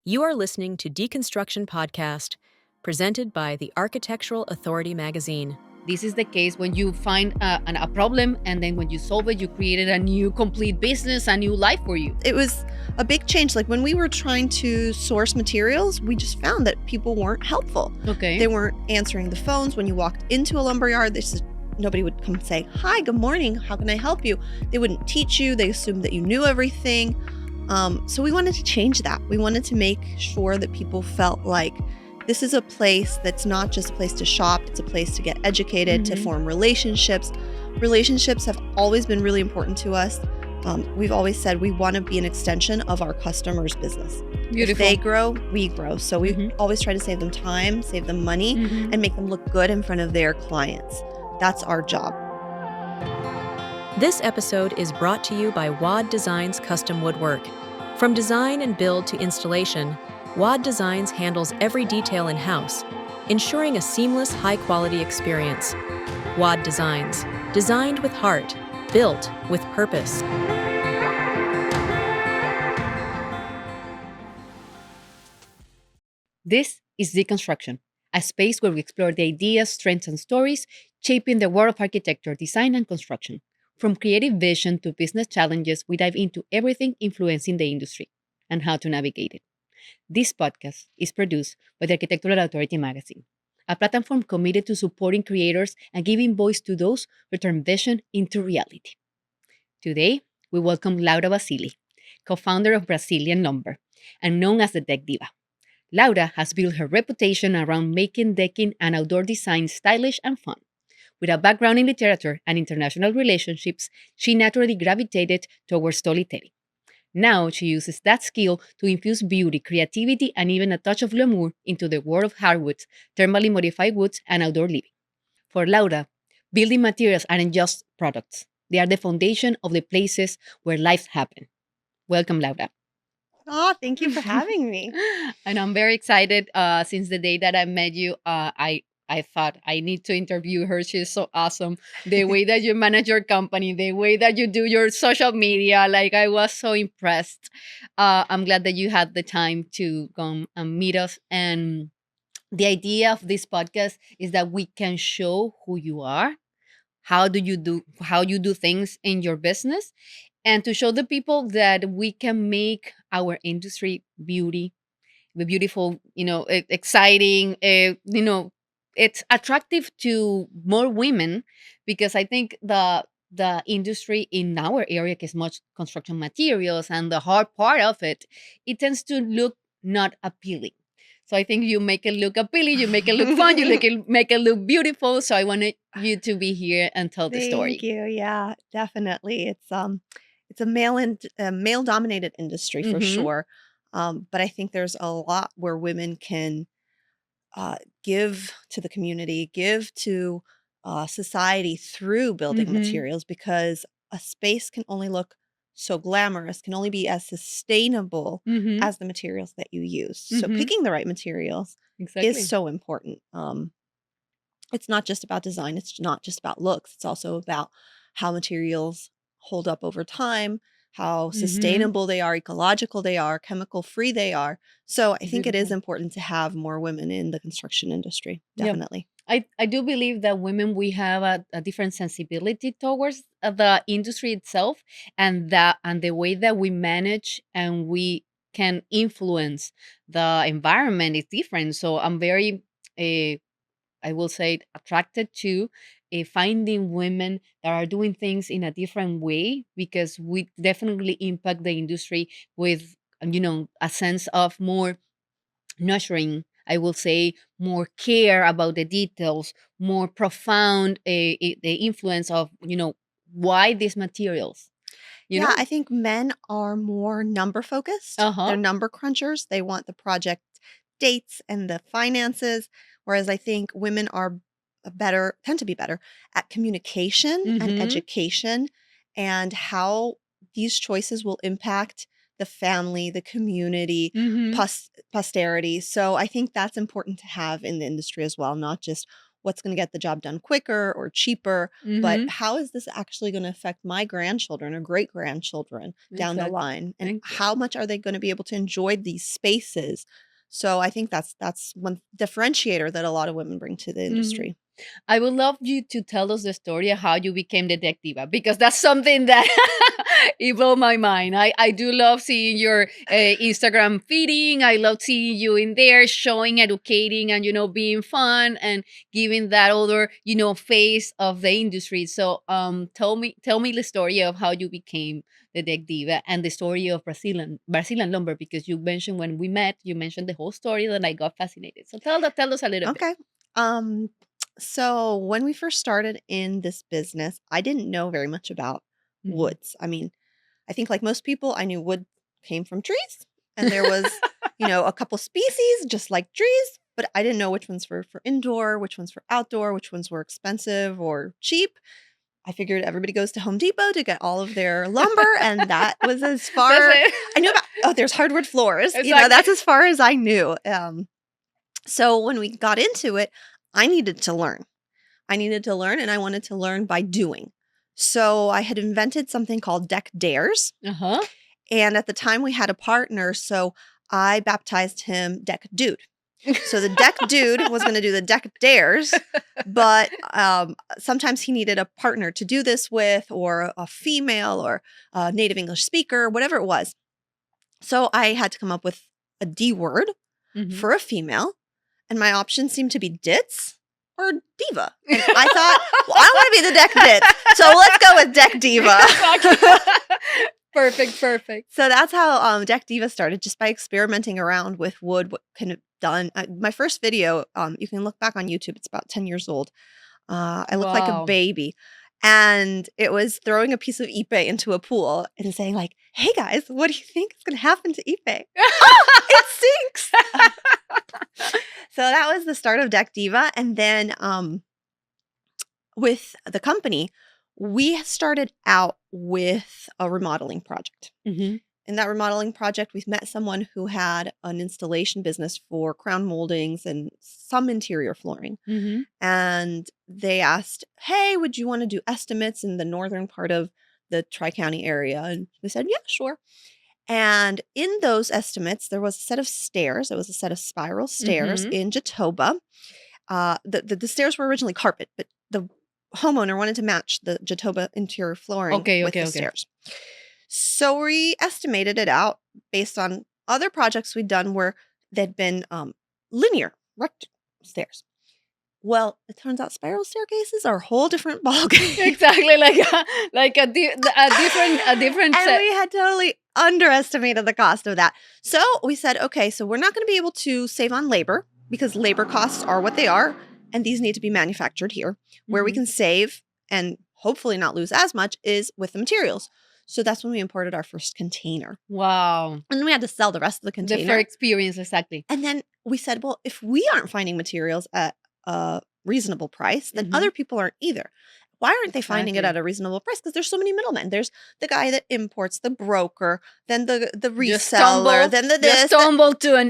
You are listening to Deconstruction Podcast, presented by the Architectural Authority magazine. This is the case when you find a problem, and then when you solve it, you created a new complete business, a new life for you. It was a big change. Like when we were trying to source materials, we just found that people weren't helpful. Okay. They weren't answering the phones. When you walked into a lumber yard, nobody would come say, "Hi, good morning. How can I help you?" They wouldn't teach you. They assumed that you knew everything. So we wanted to change that. We wanted to make sure that people felt like this is a place that's not just a place to shop. It's a place to get educated, to form relationships. Relationships have always been really important to us. We've always said we want to be an extension of our customers' business. Beautiful. If they grow, we grow. So we always try to save them time, save them money, and make them look good in front of their clients. That's our job. This episode is brought to you by WAD Designs Custom Woodwork. From design and build to installation, WAD Designs handles every detail in-house, ensuring a seamless, high-quality experience. WAD Designs, designed with heart, built with purpose. This is Deconstruction, a space where we explore the ideas, strengths, and stories shaping the world of architecture, design, and construction. From creative vision to business challenges, we dive into everything influencing the industry and how to navigate it. This podcast is produced by the Architectural Authority magazine, a platform committed to supporting creators and giving voice to those who turn vision into reality. Today, we welcome Laura Basili, co-founder of Brazilian Lumbrer and known as the Deck Diva. Laura has built her reputation around making decking and outdoor design stylish and fun. With a background in literature and international relationships, she naturally gravitated towards storytelling. Now she uses that skill to infuse beauty, creativity, and even a touch of glamour into the world of hardwoods, thermally modified woods, and outdoor living. For Laura, building materials aren't just products. They are the foundation of the places where life happens. Welcome, Laura. Oh, thank you for having me. And I'm very excited. Since the day that I met you, I thought I need to interview her. She's so awesome. The way that you manage your company, the way that you do your social media, like I was so impressed. I'm glad that you had the time to come and meet us. And the idea of this podcast is that we can show who you are, how you do things in your business, and to show the people that we can make our industry beautiful, exciting, it's attractive to more women, because I think the industry in our area is much construction materials, and the hard part of it tends to look not appealing. So I think you make it look appealing, you make it look fun, make it look beautiful. So I wanted you to be here and tell the story. Thank you. Yeah, definitely. It's a male dominated industry for sure. But I think there's a lot where women can give to the community, give to society through building materials, because a space can only look so glamorous, can only be as sustainable as the materials that you use. So picking the right materials is so important. It's not just about design. It's not just about looks. It's also about how materials hold up over time, how sustainable they are, ecological they are, chemical free they are. So I think it is important to have more women in the construction industry. Definitely. I do believe that women, we have a different sensibility towards the industry itself, and the way that we manage and we can influence the environment is different. So I'm very, I will say, attracted to finding women that are doing things in a different way, because we definitely impact the industry with, a sense of more nurturing, I will say, more care about the details, more profound the influence of, why these materials. I think men are more number focused. They're number crunchers. They want the project dates and the finances, whereas I think women are tend to be better at communication and education, and how these choices will impact the family, the community, posterity. So I think that's important to have in the industry as well, not just what's going to get the job done quicker or cheaper, but Mhm. how is this actually going to affect my grandchildren or great grandchildren down the Exactly. line? And Thank how much are they going to be able to enjoy these spaces? So I think that's one differentiator that a lot of women bring to the Mhm. industry. I would love you to tell us the story of how you became the Deck Diva, because that's something that it blew my mind. I do love seeing your Instagram feeding. I love seeing you in there showing, educating, and being fun and giving that other face of the industry. So tell me the story of how you became the Deck Diva and the story of Brazilian lumber, because you mentioned when we met, you mentioned the whole story that I got fascinated. So tell us a little bit. Okay. Um, so when we first started in this business, I didn't know very much about Mhm. woods. I mean, I think like most people, I knew wood came from trees and there was, a couple species just like trees, but I didn't know which ones were for indoor, which ones for outdoor, which ones were expensive or cheap. I figured everybody goes to Home Depot to get all of their lumber, and that was as That's far it. I knew about. Oh, there's hardwood floors. Exactly. That's as far as I knew. So when we got into it, I needed to learn. I needed to learn, and I wanted to learn by doing. So I had invented something called Deck Dares. Uh-huh. And at the time we had a partner, so I baptized him Deck Dude. So the Deck Dude was going to do the Deck Dares, but sometimes he needed a partner to do this with, or a female, or a native English speaker, whatever it was. So I had to come up with a D word Mhm. for a female, and my options seemed to be ditz or diva. And I thought, well, I want to be the Deck Ditz, so let's go with Deck Diva. Exactly. Perfect. So that's how Deck Diva started, just by experimenting around with wood, what can it done. My first video, you can look back on YouTube, it's about 10 years old. I look like a Wow. baby. And it was throwing a piece of ipe into a pool and saying like, hey guys, what do you think is going to happen to ipe? Oh, it sinks. So that was the start of Deck Diva. And then with the company, we started out with a remodeling project. Mhm. In that remodeling project, we've met someone who had an installation business for crown moldings and some interior flooring. Mhm. And they asked, hey, would you want to do estimates in the northern part of the Tri-County area? And we said, yeah, sure. And in those estimates, there was a set of stairs. It was a set of spiral stairs Mhm. in Jatoba. The stairs were originally carpet, but the homeowner wanted to match the Jatoba interior flooring with the Okay. stairs. So we estimated it out based on other projects we'd done where they'd been linear, rectangle stairs. Well, it turns out spiral staircases are a whole different ballgame. Exactly, like a different And set. we had totally underestimated the cost of that. So we said, okay, so we're not going to be able to save on labor because labor costs are what they are. And these need to be manufactured here. Where we Mhm. can save and hopefully not lose as much is with the materials. So that's when we imported our first container. Wow. And then we had to sell the rest of the The container. fair experience, exactly. And then we said, well, if we aren't finding materials at a reasonable price, then Mhm. other people aren't either. Why aren't they finding it Exactly. at a reasonable price? Because there's so many middlemen. There's the guy that imports, the broker, then the reseller, then the Just this. stumble into a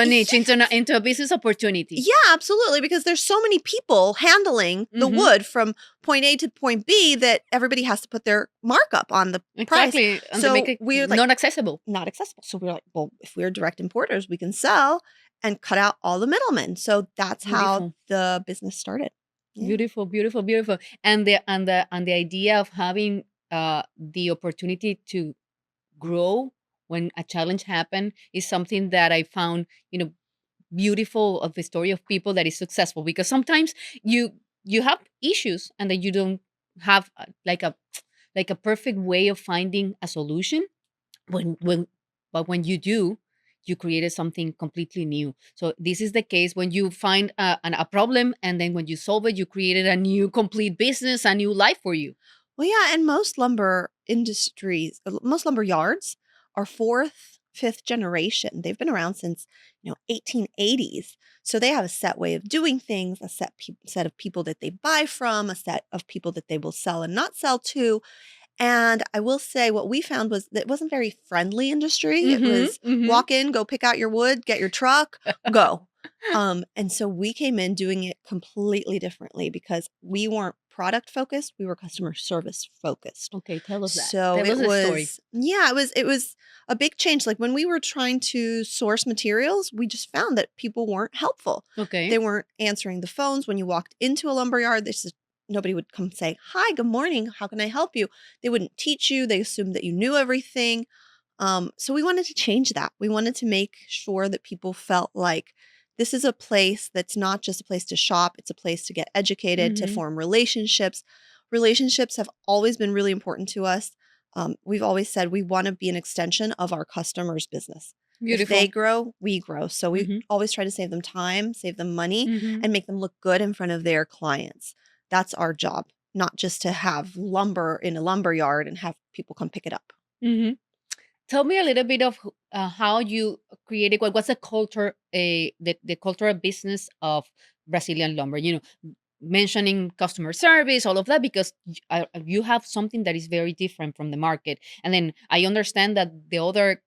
niche, Yes. into a business opportunity. Yeah, absolutely. Because there's so many people handling the Mhm. wood from point A to point B that everybody has to put their markup on the price. Exactly. And So they make it we're like, not accessible. not accessible. So we're like, well, if we're direct importers, we can sell and cut out all the middlemen. So that's how Beautiful. the business started. Yeah. Beautiful. And the idea of having the opportunity to grow when a challenge happened is something that I found, beautiful of the story of people that is successful, because sometimes you have issues and that you don't have like a perfect way of finding a solution when but when you do, you created something completely new. So this is the case when you find a problem, and then when you solve it, you created a new complete business, a new life for you. Well, yeah. And most lumber industries, most lumber yards are fourth, fifth generation. They've been around since, 1880s. So they have a set way of doing things, a set of people that they buy from, a set of people that they will sell and not sell to. And I will say what we found was that it wasn't very friendly industry. It was Mhm. walk in, go pick out your wood, get your truck, go. And so we came in doing it completely differently because we weren't product focused, we were customer service focused. Okay, tell us that. So Tell us it the story. was, yeah, it was a big change. Like when we were trying to source materials, we just found that people weren't helpful. Okay. They weren't answering the phones when you walked into a lumber yard. Nobody would come say, "Hi, good morning. How can I help you?" They wouldn't teach you. They assumed that you knew everything. So we wanted to change that. We wanted to make sure that people felt like this is a place that's not just a place to shop. It's a place to get educated, to Mhm. form relationships. Relationships have always been really important to us. We've always said we want to be an extension of our customers' business. If they Beautiful. grow, we grow. So we Mhm. always try to save them time, save them money, Mhm. and make them look good in front of their clients. That's our job, not just to have lumber in a lumber yard and have people come pick it up. Mhm. Tell me a little bit of how you created. What's the culture, the cultural business of Brazilian lumber? Mentioning customer service, all of that, because you have something that is very different from the market. And then I understand that the other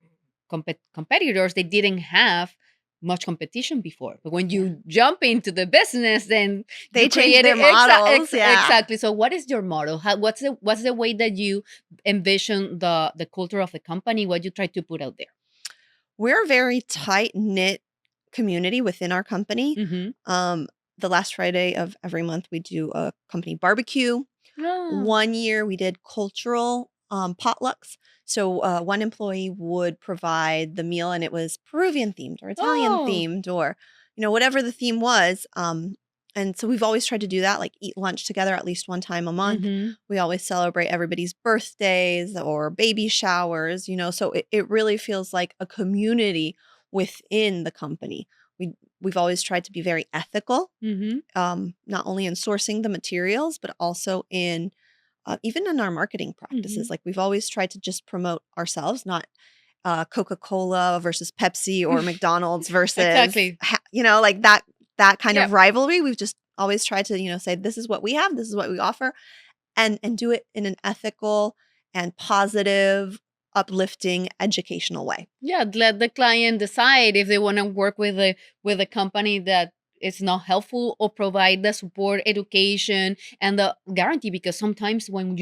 competitors, they didn't have much competition before. But when Yeah. you jump into the business, then They you changed create their models. Yeah. exactly. So what is your model? What's the way that you envision the culture of the company? What you try to put out there? We're a very tight-knit community within our company. Mm-hmm. The last Friday of every month, we do a company barbecue. Oh. One year, we did cultural potlucks. So one employee would provide the meal, and it was Peruvian themed or Italian Oh. themed or whatever the theme was. And so we've always tried to do that, like eat lunch together at least one time a month. Mm-hmm. We always celebrate everybody's birthdays or baby showers, so it really feels like a community within the company. We've always tried to be very ethical, Mm-hmm. not only in sourcing the materials, but also in even in our marketing Mm-hmm. practices. Like we've always tried to just promote ourselves, not Coca-Cola versus Pepsi or McDonald's versus, Exactly. like that kind Yep. of rivalry. We've just always tried to, say, this is what we have, this is what we offer, and do it in an ethical and positive, uplifting, educational way. Yeah, let the client decide if they want to work with a company that is not helpful or provide the support, education, and the guarantee. Because sometimes when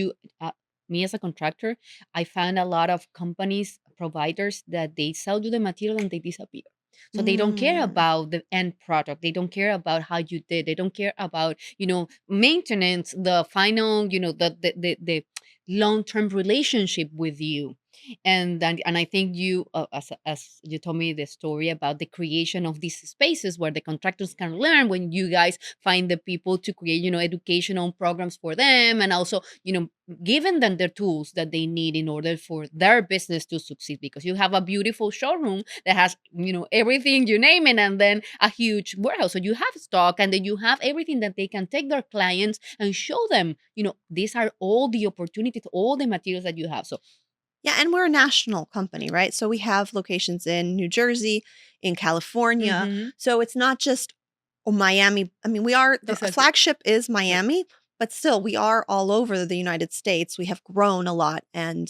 me as a contractor, I find a lot of companies providers that they sell you the material and they disappear. So they don't care Mm. about the end product. They don't care about how you did. They don't care about maintenance, the final the long term relationship with you. And I think you as you told me the story about the creation of these spaces where the contractors can learn, when you guys find the people to create educational programs for them, and also giving them the tools that they need in order for their business to succeed, because you have a beautiful showroom that has everything you name it, and then a huge warehouse, so you have stock, and then you have everything that they can take their clients and show them these are all the opportunities, all the materials that you have. So Yeah, and we're a national company, right? So we have locations in New Jersey, in California. mhm, So it's not just Miami. I mean, the exactly. flagship is Right. Miami, but still we are all over the United States. We have grown a lot. And,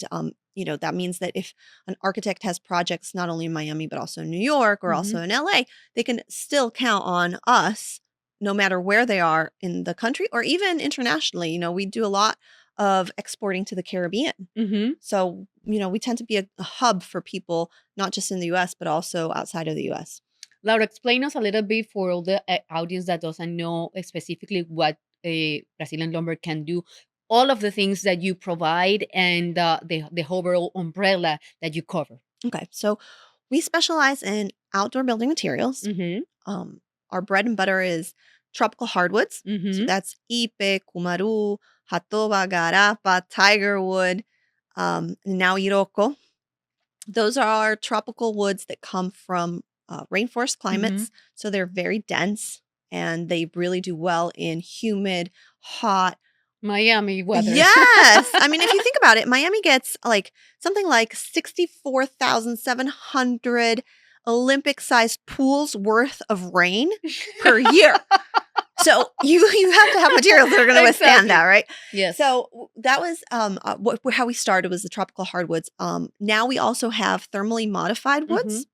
that means that if an architect has projects not only in Miami, but also in New York or also Mhm. in LA, they can still count on us no matter where they are in the country or even internationally. We do a lot of exporting to the Caribbean. Mhm. So, we tend to be a hub for people, not just in the US, but also outside of the US. Laura, explain us a little bit for all the audience that doesn't know specifically what a Brazilian lumber can do. All of the things that you provide and the overall umbrella that you cover. Okay. So we specialize in outdoor building materials. Mm-hmm. Our bread and butter is tropical hardwoods. So Mm-hmm. that's ipe, kumaru, jatoba, garapa, tigerwood, and now iroko. Those are tropical woods that come from rainforest Mm-hmm. climates. So they're very dense and they really do well in humid, hot. Miami weather. Yes. I mean, if you think about it, Miami gets like something like 64,700 Olympic-sized pools worth of rain per year. So you have to have materials that are going to withstand that, right? Yes. So that was how we started, was the tropical hardwoods. Now we also have thermally modified Mm-hmm. woods.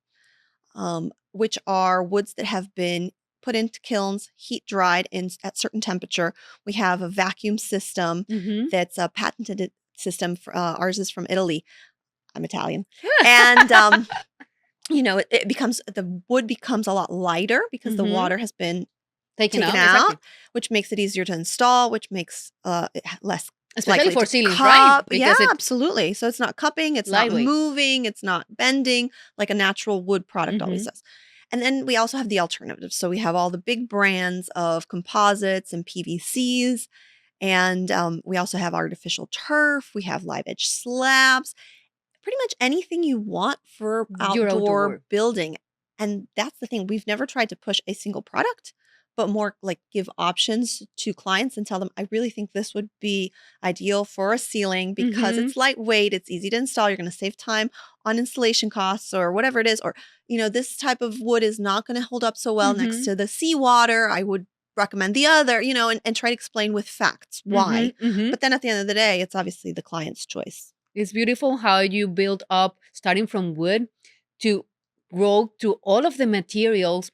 which are woods that have been put into kilns, heat dried at certain temperature. We have a vacuum system that's a patented system. Ours is from Italy. I'm Italian. And, the wood becomes a lot lighter because the water has been taken out, exactly. which makes it easier to install, which makes it less Especially likely for to ceilings, cup. right? Yeah, Because it's absolutely. So it's not cupping, it's not lightweight. moving, it's not bending like a natural wood product always does. And then we also have the alternatives. So we have all the big brands of composites and PVCs. And we also have artificial turf. We have live edge slabs. Pretty much anything you want for Your outdoor outdoor. building. And that's the thing. We've never tried to push a single product, but more like give options to clients and tell them, I really think this would be ideal for a ceiling because it's lightweight, it's easy to install, you're going to save time on installation costs or whatever it is. Or, this type of wood is not going to hold up so well next to the seawater. I would recommend the other, and try to explain with facts why. But then at the end of the day, it's obviously the client's choice. It's beautiful how you build up, starting from wood, to grow to all of the materials,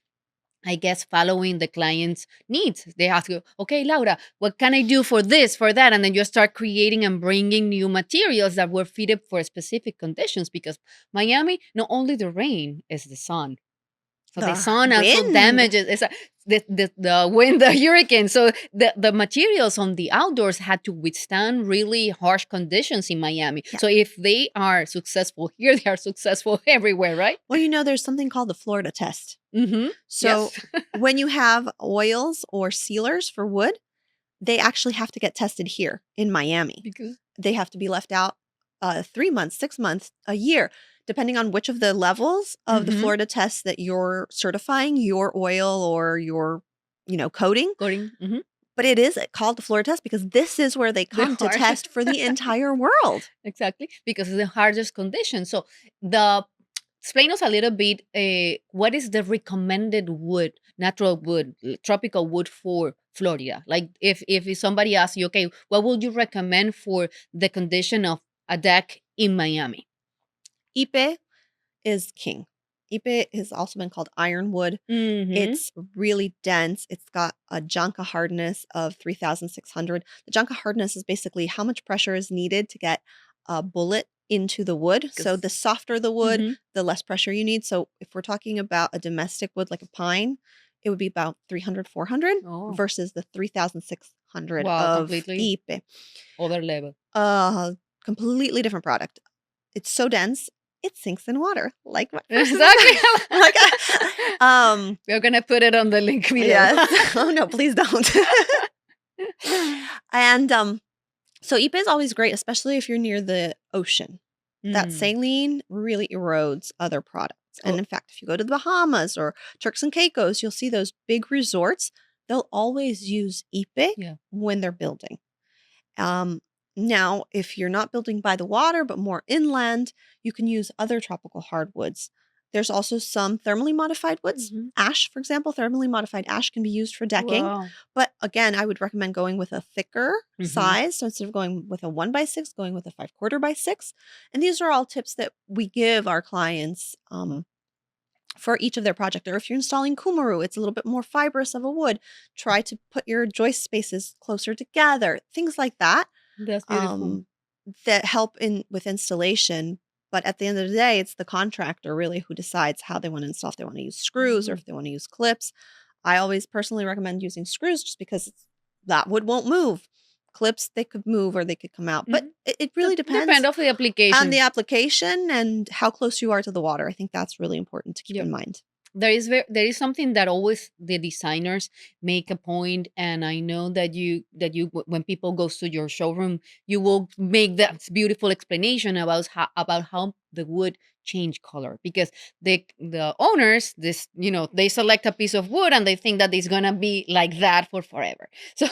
I guess, following the client's needs. They ask you, okay, Laura, what can I do for this, for that? And then you start creating and bringing new materials that were fitted for specific conditions, because Miami, not only the rain, is the sun. So the sun also wind. damages the wind, the hurricane. So the materials on the outdoors had to withstand really harsh conditions in Miami. Yeah. So if they are successful here, they are successful everywhere, right? Well, there's something called the Florida test. So Yes. when you have oils or sealers for wood, they actually have to get tested here in Miami. Because They have to be left out 3 months, 6 months, a year, depending on which of the levels of the Florida test that you're certifying your oil or your, coating. But it is called the Florida test because this is where they come to test for the entire world. Exactly, because it's the hardest condition. So explain us a little bit, what is the recommended wood, natural wood, tropical wood for Florida? Like if somebody asks you, okay, what would you recommend for the condition of a deck in Miami? Ipe is king. Ipe has also been called ironwood. It's really dense. It's got a Janka hardness of 3,600. The Janka hardness is basically how much pressure is needed to get a bullet into the wood. So the softer the wood, the less pressure you need. So if we're talking about a domestic wood like a pine, it would be about 300, 400 versus the 3,600 of completely Ipe. Other level. Completely different product. It's so dense. It sinks in water, like my Exactly. We're gonna put it on the link below. Yes. Oh no, please don't. And so Ipe is always great, especially if you're near the ocean. That saline really erodes other products. And in fact, if you go to the Bahamas or Turks and Caicos, you'll see those big resorts. They'll always use Ipe when they're building. Now, if you're not building by the water, but more inland, you can use other tropical hardwoods. There's also some thermally modified woods. Ash, for example, thermally modified ash can be used for decking. Wow. But again, I would recommend going with a thicker size. So instead of going with a 1x6, going with a 5/4 by 6. And these are all tips that we give our clients for each of their project. Or if you're installing kumaru, it's a little bit more fibrous of a wood. Try to put your joist spaces closer together. Things like that. That's beautiful. That help with installation. But at the end of the day, it's the contractor really who decides how they want to install, if they want to use screws or if they want to use clips. I always personally recommend using screws just because that wood won't move. Clips, they could move or they could come out. But it really depends on the application. On the application and how close you are to the water. I think that's really important to keep in mind. There is something that always the designers make a point, and I know that you when people go to your showroom, you will make that beautiful explanation about how the wood change color, because the owners, they select a piece of wood and they think that it's gonna be like that for forever. So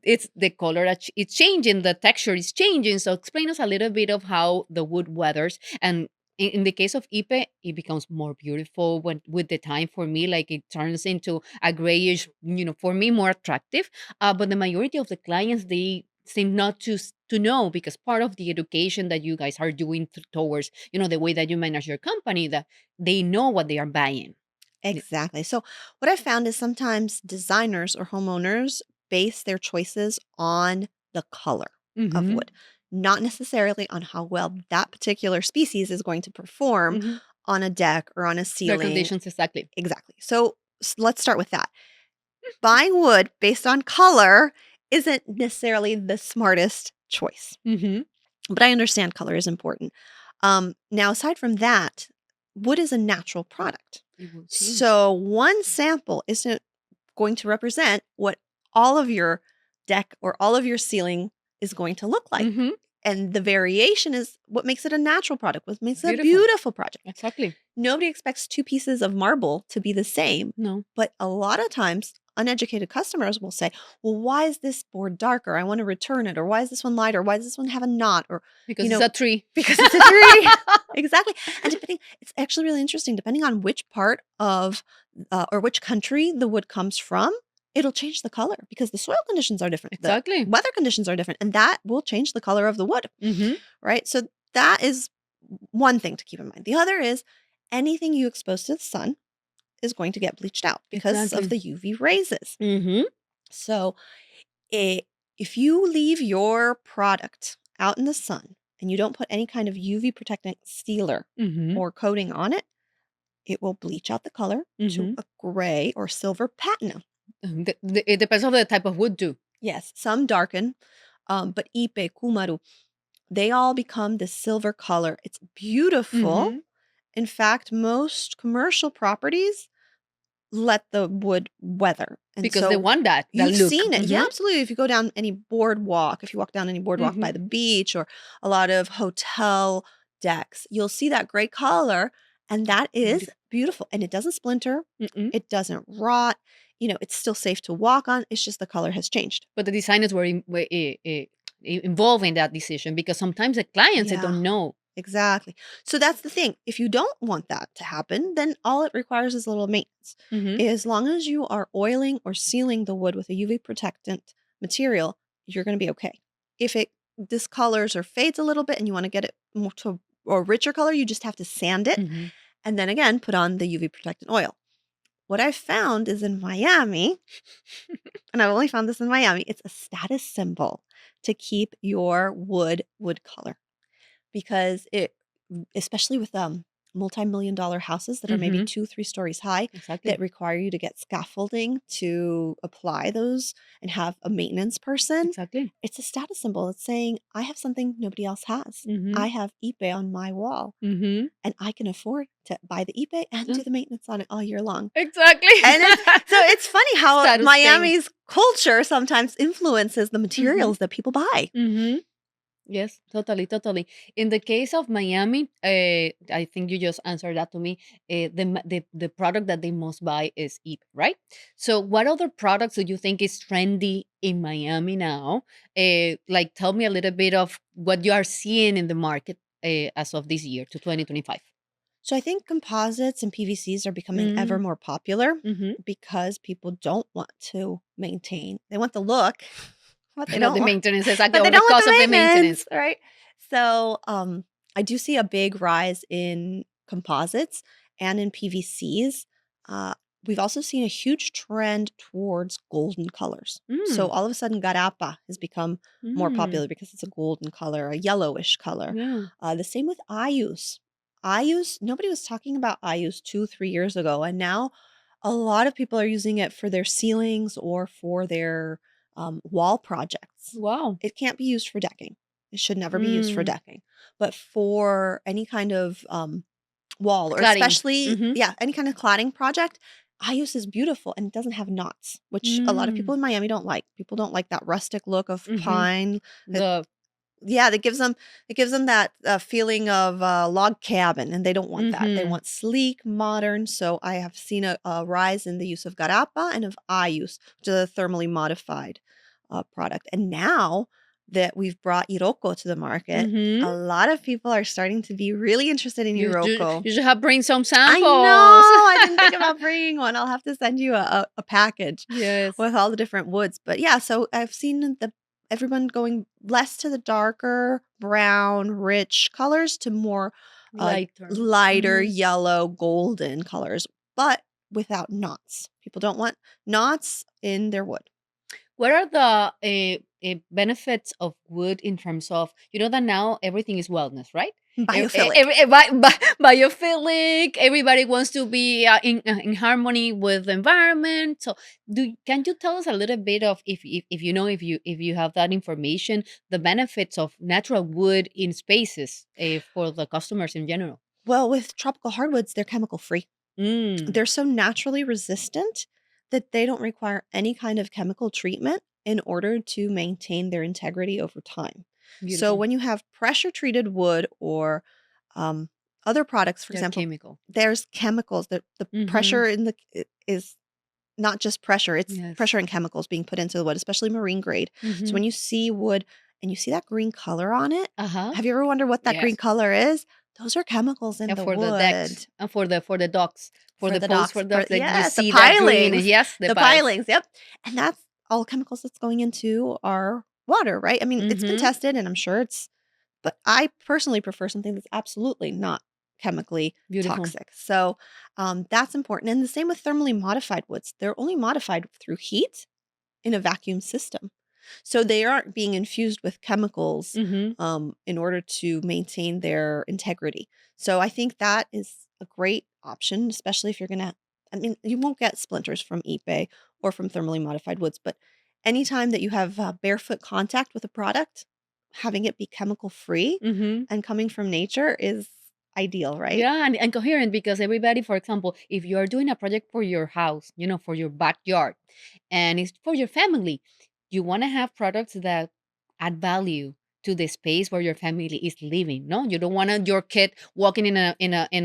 it's the color it's changing, the texture is changing. So explain us a little bit of how the wood weathers. And in the case of Ipe, it becomes more beautiful with the time. For me, like it turns into a grayish, for me more attractive. But the majority of the clients, they seem not to know, because part of the education that you guys are doing towards, the way that you manage your company, that they know what they are buying. Exactly. So what I found is sometimes designers or homeowners base their choices on the color of Mm-hmm. wood, not necessarily on how well that particular species is going to perform Mm-hmm. on a deck or on a Their ceiling. conditions, exactly. Exactly. So let's start with that. Buying wood based on color isn't necessarily the smartest choice, Mm-hmm. but I understand color is important. Now, aside from that, wood is a natural product. It will change. So one sample isn't going to represent what all of your deck or all of your ceiling is going to look like. Mm-hmm. And the variation is what makes it a natural product, what makes it a Beautiful. beautiful project. Exactly. Nobody expects two pieces of marble to be the same, No. but a lot of times uneducated customers will say, well, why is this board darker? I want to return it. Or why is this one lighter? Why does this one have a knot? Or, Because you it's know, a tree. because it's a tree. Exactly. And it's actually really interesting, depending on which part of or which country the wood comes from, it'll change the color because the soil conditions are different. Exactly. The weather conditions are different, and that will change the color of the wood. Mm-hmm. Right. So that is one thing to keep in mind. The other is anything you expose to the sun is going to get bleached out because of the UV raises. Mm-hmm. So if you leave your product out in the sun and you don't put any kind of UV protectant sealer Mm-hmm. or coating on it, it will bleach out the color to a gray or silver patina. It depends on the type of wood too. Yes, some darken, but ipe, kumaru, they all become this silver color. It's beautiful. Mm-hmm. In fact, most commercial properties let the wood weather. And Because so they want that you've look. seen it. Yeah, Mhm. absolutely. If you go down any boardwalk, if you walk down any boardwalk by Mhm. the beach or a lot of hotel decks, you'll see that gray color. And that is beautiful. And it doesn't splinter. Mm-mm. It doesn't rot. It's still safe to walk on. It's just the color has changed. But the designers were involved in that decision because sometimes the clients they Yeah. don't know. Exactly. So that's the thing. If you don't want that to happen, then all it requires is a little maintenance. Mhm. As long as you are oiling or sealing the wood with a UV protectant material, you're going to be okay. If it discolors or fades a little bit and you want to get it more to a richer color, you just have to sand it Mhm. and then again put on the UV protectant oil. What I found is in Miami, and I've only found this in Miami, it's a status symbol to keep your wood color. Because especially with multi-million-dollar houses that are maybe Mhm. 2-3 stories high Exactly. that require you to get scaffolding to apply those and have a maintenance person, Exactly. it's a status symbol. It's saying, I have something nobody else has. Mhm. I have ipe on my wall, Mhm. and I can afford to buy the ipe and do the maintenance on it all year long. Exactly. And it's funny how Status Miami's culture sometimes influences the Mhm. materials that people buy. Mhm. Yes, totally, totally. In the case of Miami, I think you just answered that to me. The product that they must buy is EAP, right? So, what other products do you think is trendy in Miami now? Like, tell me a little bit of what you are seeing in the market as of this year to 2025. So I think composites and PVCs are becoming ever Mm. more popular Mm-hmm. because people don't want to maintain. They want the look, but they Not don't the want, maintenance, exactly, but they or the don't want cost the of the maintenance, maintenance. right? So I do see a big rise in composites and in PVCs. Uh, we've also seen a huge trend towards golden colors. So Mm. all of a sudden, garapa has become more Mm. popular because it's a golden color, a yellowish color. Yeah. The same with ayus. Ayus, nobody was talking about ayus 2-3 years ago, and now a lot of people are using it for their ceilings or for their wall projects. Wow. It can't be used for decking. It should never be used for Mm. decking, but for any kind of wall or Cladding. especially, Mhm. any kind of cladding project, ayus is beautiful and it doesn't have knots, which a lot of people Mm. in Miami don't like. People don't like that rustic look of Mhm. pine. The Yeah, that gives them that feeling of log cabin, and they don't want that. They Mhm. want sleek, modern. So I have seen a rise in the use of garapa and of ayus, which is a thermally modified product. And now that we've brought iroko to the market, Mhm. a lot of people are starting to be really interested in iroko. You should have bring some I samples. know. I didn't think about bringing one. I'll have to send you a package Yes. with all the different woods. But yeah, so I've seen everyone going less to the darker brown, rich colors to more Lighter. lighter Mhm. yellow, golden colors. But without knots. People don't want knots in their wood. What are the benefits of wood in terms of, that now everything is wellness, right? Biophilic. Biophilic. Everybody wants to be in harmony with the environment. So, can you tell us a little bit of if you have that information, the benefits of natural wood in spaces for the customers in general? Well, with tropical hardwoods, they're chemical free. Mm, They're so naturally resistant that they don't require any kind of chemical treatment in order to maintain their integrity over time. So beautiful. when you have pressure treated wood or um, other products, for They're example, chemical. there's chemicals that the Mm-hmm. pressure is not just pressure, it's Yes. pressure and chemicals being put into the wood, especially marine grade. So Mm-hmm. when you see wood and you see that green color on it, Uh huh. have you ever wondered what that green Yes. color is? Those are chemicals in Yeah, the for the decks wood and for the docks, for for the the posts for docks. For docks that you yes, the see that green. pilings. Yes, the The piles. pilings, yep. And that's all chemicals that's going into our water, right? I mean, it's been Mm-hmm. tested and I'm sure but I personally prefer something that's absolutely not chemically Beautiful. toxic. So that's important. And the same with thermally modified woods. They're only modified through heat in a vacuum system. So they aren't being infused with chemicals Mm-hmm. in order to maintain their integrity. So I think that is a great option, especially if you're going to, I mean, you won't get splinters from eBay or from thermally modified woods, but anytime that you have barefoot contact with a product, having it be chemical free Mm-hmm. and coming from nature is ideal, right? Yeah, and coherent because everybody, for example, if you are doing a project for your house, for your backyard, and it's for your family, you want to have products that add value to the space where your family is living. No, you don't want your kid walking in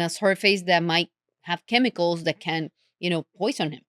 a surface that might have chemicals that can, poison him.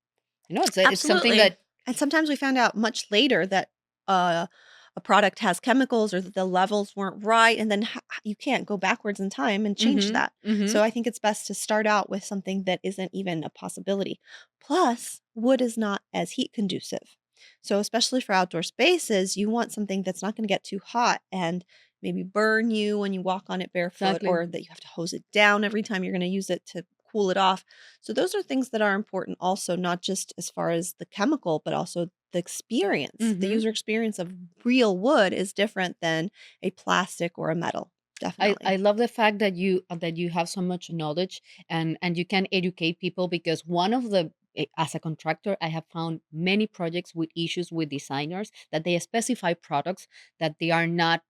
It's something Absolutely. that. And sometimes we found out much later that uh, a product has chemicals or that the levels weren't right. And then you can't go backwards in time and change Mm-hmm. that. Mm-hmm. So I think it's best to start out with something that isn't even a possibility. Plus, wood is not as heat conducive. So, especially for outdoor spaces, you want something that's not going to get too hot and maybe burn you when you walk on it barefoot, Exactly. or that you have to hose it down every time you're going to use it to cool it off. So those are things that are important also, not just as far as the chemical, but also the experience. The Mm-hmm. user experience of real wood is different than a plastic or a metal. I Definitely. love the fact that you have so much knowledge and you can educate people because one of the as a contractor I have found many projects with issues with designers that they specify products that they are not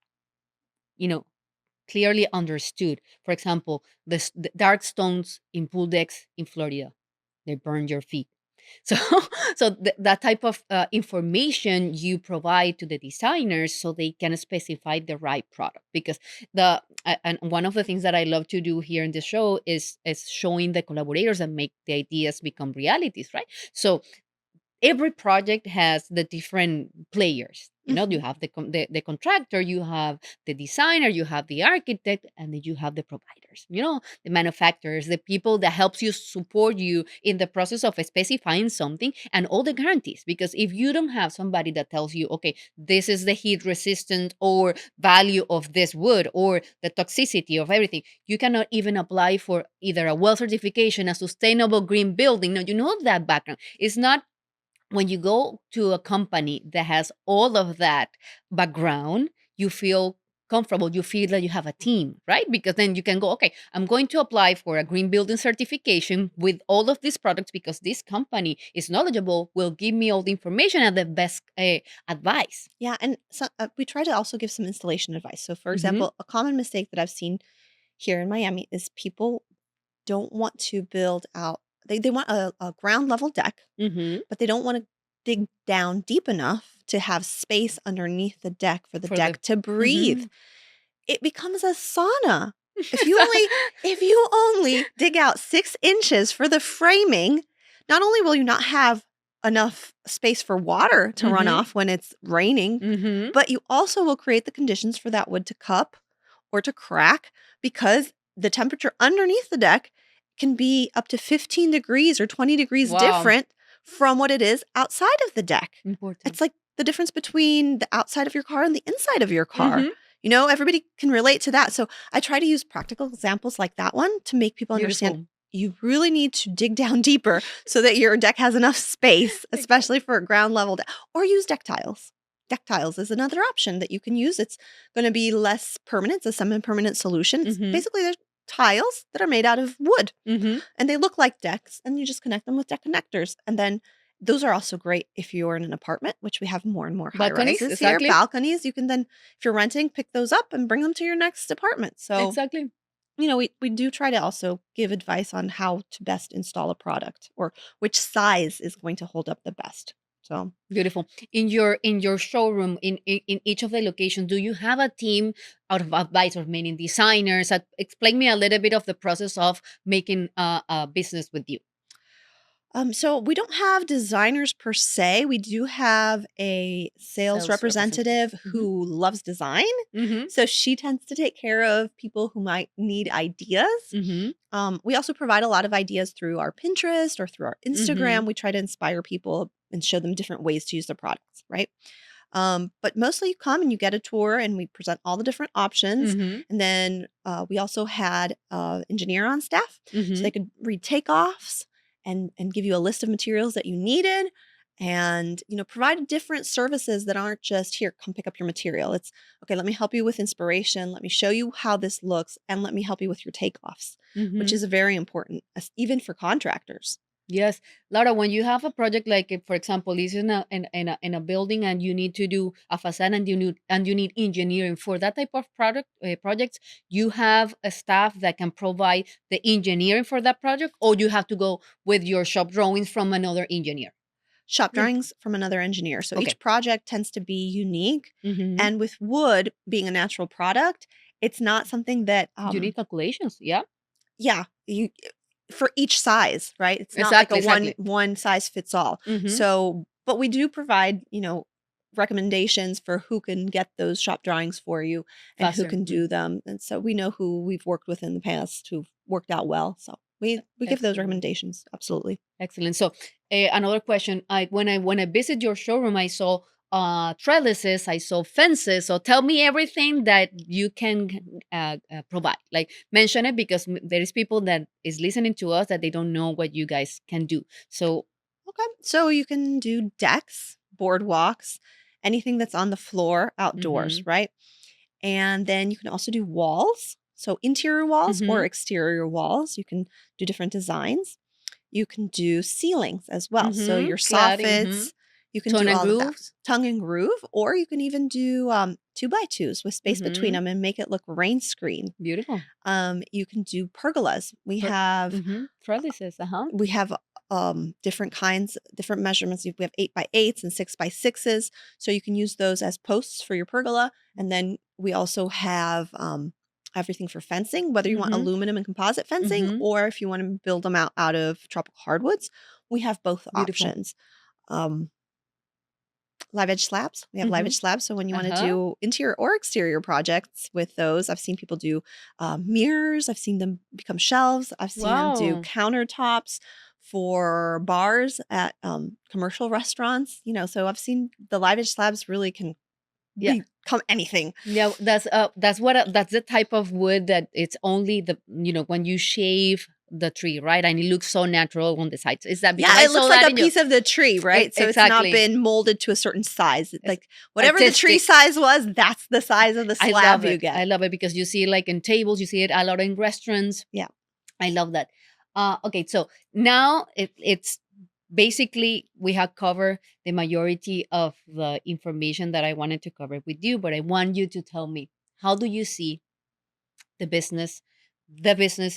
you know clearly understood. For example, the dark stones in pool decks in Florida, they burn your feet. So, that type of information you provide to the designers so they can specify the right product. Because and one of the things that I love to do here in the show is showing the collaborators that make the ideas become realities, right? So every project has the different players. You Mhm. have the contractor, you have the designer, you have the architect, and then you have the providers, the manufacturers, the people that helps you support you in the process of specifying something and all the guarantees. Because if you don't have somebody that tells you, okay, this is the heat resistant or value of this wood or the toxicity of everything, you cannot even apply for either a well certification, a sustainable green building. No, that background. It's not when you go to a company that has all of that background, you feel comfortable. You feel that you have a team, right? Because then you can go, okay, I'm going to apply for a green building certification with all of these products because this company is knowledgeable, will give me all the information and the best advice. Yeah. And so, we try to also give some installation advice. So, for Hmm. example, a common mistake that I've seen here in Miami is people don't want to build out, they want a ground level deck, Hmm. but they don't want to dig down deep enough to have space underneath the deck for the For the. deck to breathe. Hmm. It becomes a sauna. If you only dig out 6 inches for the framing, not only will you not have enough space for water to run Hmm. off when it's raining, Hmm. but you also will create the conditions for that wood to cup or to crack because the temperature underneath the deck can be up to 15 degrees or 20 degrees Wow. different from what it is outside of the deck. Important. It's like the difference between the outside of your car and the inside of your car. Hmm. Everybody can relate to that. So I try to use practical examples like that one to make people understand Beautiful. you really need to dig down deeper so that your deck has enough space, especially for a ground level deck, or use deck tiles. Deck tiles is another option that you can use. It's going to be less permanent. It's a semi-permanent solution. Basically, they're tiles that are made out of wood, and they look like decks, and you just connect them with deck connectors. And then those are also great if you're in an apartment, which we have more and more high rises here. Balconies, you can then, if you're renting, pick those up and bring them to your next apartment. So Exactly. we do try to also give advice on how to best install a product or which size is going to hold up the best. So Beautiful. In your showroom, in each of the locations, do you have a team out of advisors, meaning designers? Explain me a little bit of the process of making a business with you. So we don't have designers per se. We do have a sales representative who loves design. So she tends to take care of people who might need ideas. We also provide a lot of ideas through our Pinterest or through our Instagram. We try to inspire people and show them different ways to use the products, right? But mostly you come and you get a tour and we present all the different options. And then we also had an engineer on staff so they could read takeoffs and give you a list of materials that you needed and, provide different services that aren't just here, come pick up your material. It's okay, let me help you with inspiration. Let me show you how this looks and let me help you with your takeoffs, which is very important, even for contractors. Yes, Laura, when you have a project like, for example, this is in a building and you need to do a facade and you need engineering for that type of projects, you have a staff that can provide the engineering for that project, or you have to go with your shop drawings from another engineer. Shop drawings from another engineer. So each project tends to be unique. And with wood being a natural product, it's not something that you need calculations. Yeah. Yeah. For each size, right? It's not like a one size fits all. So, but we do provide, recommendations for who can get those shop drawings for you and who can do them. And so we know who we've worked with in the past who've worked out well. So we give those recommendations. Absolutely. Excellent. So another question, when I visit your showroom, I saw trellises, I saw fences. So tell me everything that you can provide. Like, mention it, because there is people that is listening to us that they don't know what you guys can do. So so you can do decks, boardwalks, anything that's on the floor outdoors, right? And then you can also do walls. So interior walls or exterior walls. You can do different designs. You can do ceilings as well. So your soffits, you can do all of that. Tongue and groove, or you can even do 2x2s with space between them and make it look rain screen. Beautiful. You can do pergolas. We have trellises. We have different kinds, different measurements. We have 8x8s and 6x6s. So you can use those as posts for your pergola. And then we also have everything for fencing, whether you want aluminum and composite fencing or if you want to build them out of tropical hardwoods. We have both options. Live edge slabs. We have live edge slabs. So when you want to do interior or exterior projects with those, I've seen people do mirrors. I've seen them become shelves. I've seen them do countertops for bars at commercial restaurants. So I've seen the live edge slabs really can become anything. Yeah, that's the type of wood that it's only when you shave the tree, right? And it looks so natural on the sides. Is that because it looks like a piece of the tree, right? So it's not been molded to a certain size. Like whatever the tree size was, that's the size of the slab you get. I love it because you see it like in tables, you see it a lot in restaurants. Yeah. I love that. Okay, so now it's basically we have covered the majority of the information that I wanted to cover with you, but I want you to tell me, how do you see the business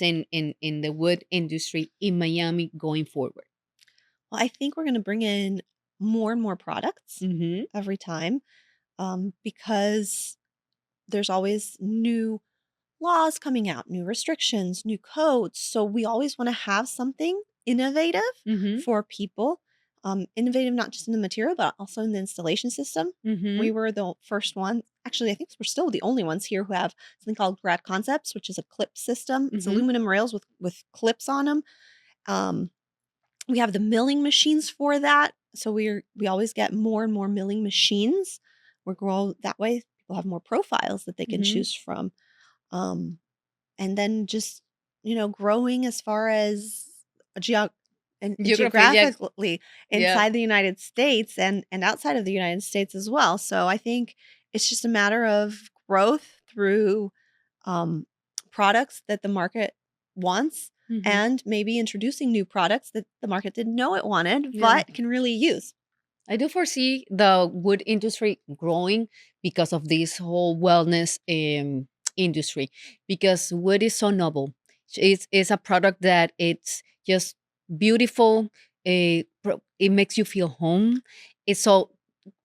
in the wood industry in Miami going forward? Well, I think we're going to bring in more and more products every time because there's always new laws coming out, new restrictions, new codes. So we always want to have something innovative for people. Innovative not just in the material, but also in the installation system. We were the first one. Actually, I think we're still the only ones here who have something called Grad Concepts, which is a clip system. It's aluminum rails with clips on them. We have the milling machines for that. So we always get more and more milling machines. We're growing that way. People have more profiles that they can choose from. And then just growing as far as Geography, yeah. geographically Yeah. inside the United States and outside of the United States as well. So I think it's just a matter of growth through products that the market wants Mhm. and maybe introducing new products that the market didn't know it wanted, Yeah. but can really use. I do foresee the wood industry growing because of this whole wellness industry, because wood is so noble. It's a product that it's just beautiful. It makes you feel home. It's so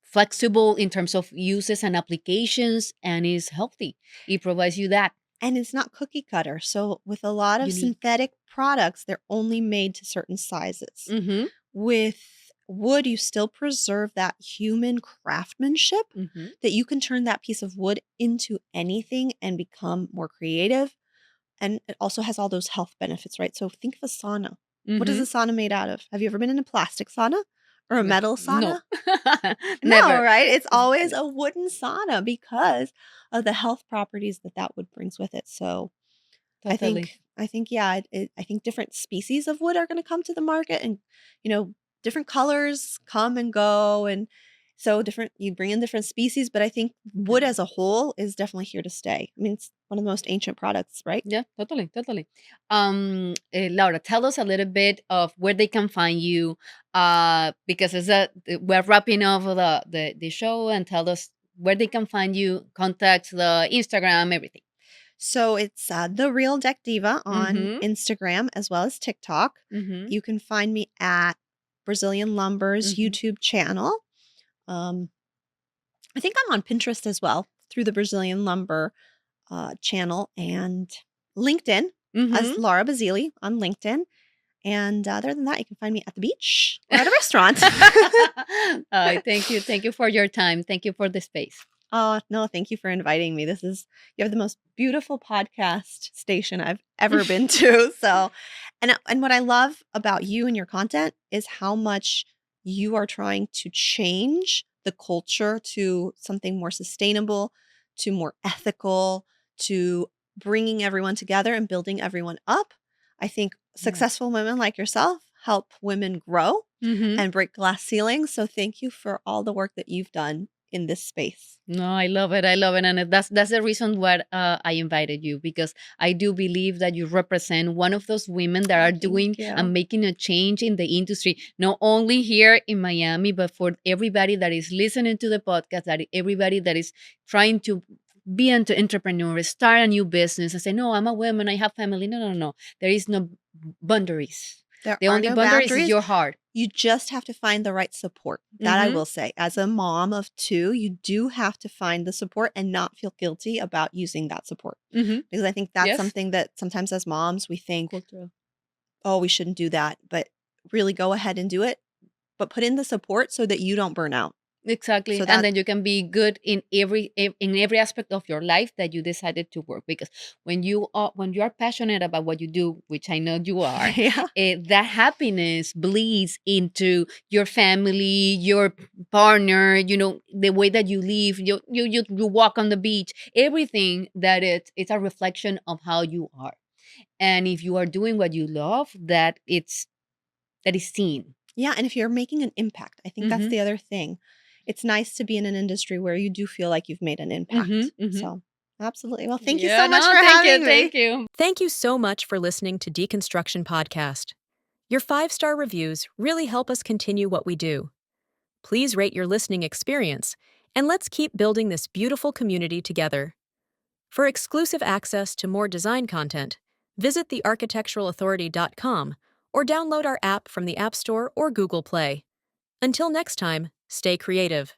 flexible in terms of uses and applications, and is healthy. It provides you that And it's not cookie cutter. So with a lot of unique. synthetic products, they're only made to certain sizes. Mm-hmm. With wood, you still preserve that human craftsmanship Mm-hmm. that you can turn that piece of wood into anything and become more creative. And it also has all those health benefits, right? So think of a sauna. What is a sauna made out of? Have you ever been in a plastic sauna or a metal No, sauna? No, never. right? It's always a wooden sauna because of the health properties that wood brings with it. So Totally. I think, yeah, I think different species of wood are going to come to the market, and different colors come and go, and so you bring in different species, but I think wood as a whole is definitely here to stay. I mean, it's one of the most ancient products, right? Yeah, totally, totally. Laura, tell us a little bit of where they can find you, because we're wrapping up the show, and tell us where they can find you, contact, the Instagram, everything. So it's the Real Deck Diva on Mm-hmm. Instagram as well as TikTok. Mm-hmm. You can find me at Brazilian Lumber's Mm-hmm. YouTube channel. Um, I think I'm on Pinterest as well through the Brazilian Lumber channel, and LinkedIn as Mm-hmm. Laura Basili on LinkedIn. And other than that, you can find me at the beach or at a restaurant. Thank you for your time. Thank you for the space. Oh, no, thank you for inviting me. You have the most beautiful podcast station I've ever been to. So, and what I love about you and your content is how much you are trying to change the culture to something more sustainable, to more ethical, to bringing everyone together and building everyone up. I think successful women like yourself help women grow Mm-hmm. and break glass ceilings. So thank you for all the work that you've done in this space. No, I love it. I love it, and that's the reason why I invited you, because I do believe that you represent one of those women that are Thank doing you. and making a change in the industry, not only here in Miami, but for everybody that is listening to the podcast, that everybody that is trying to be an entrepreneur, start a new business, and say, "No, I'm a woman. I have family." No, no, no. There is no boundaries. There The are only no boundaries is boundaries. your heart. You just have to find the right support. That I will say. As a mom of two, you do have to find the support and not feel guilty about using that support. Mm-hmm. Because I think that's Yes. something that sometimes as moms we think, Cultural. oh, we shouldn't do that. But really go ahead and do it. But put in the support so that you don't burn out. Exactly, So and then you can be good in every aspect of your life that you decided to work. Because when you are passionate about what you do, which I know you are, yeah. that happiness bleeds into your family, your partner. The way that you live, you walk on the beach. Everything that it's a reflection of how you are, and if you are doing what you love, that is seen. Yeah. And if you're making an impact, I think that's the other thing. It's nice to be in an industry where you do feel like you've made an impact. So absolutely. Well, thank you so much for having me. Thank you. Thank you so much for listening to Deconstruction Podcast. Your 5-star reviews really help us continue what we do. Please rate your listening experience, and let's keep building this beautiful community together. For exclusive access to more design content, visit thearchitecturalauthority.com or download our app from the App Store or Google Play. Until next time, stay creative.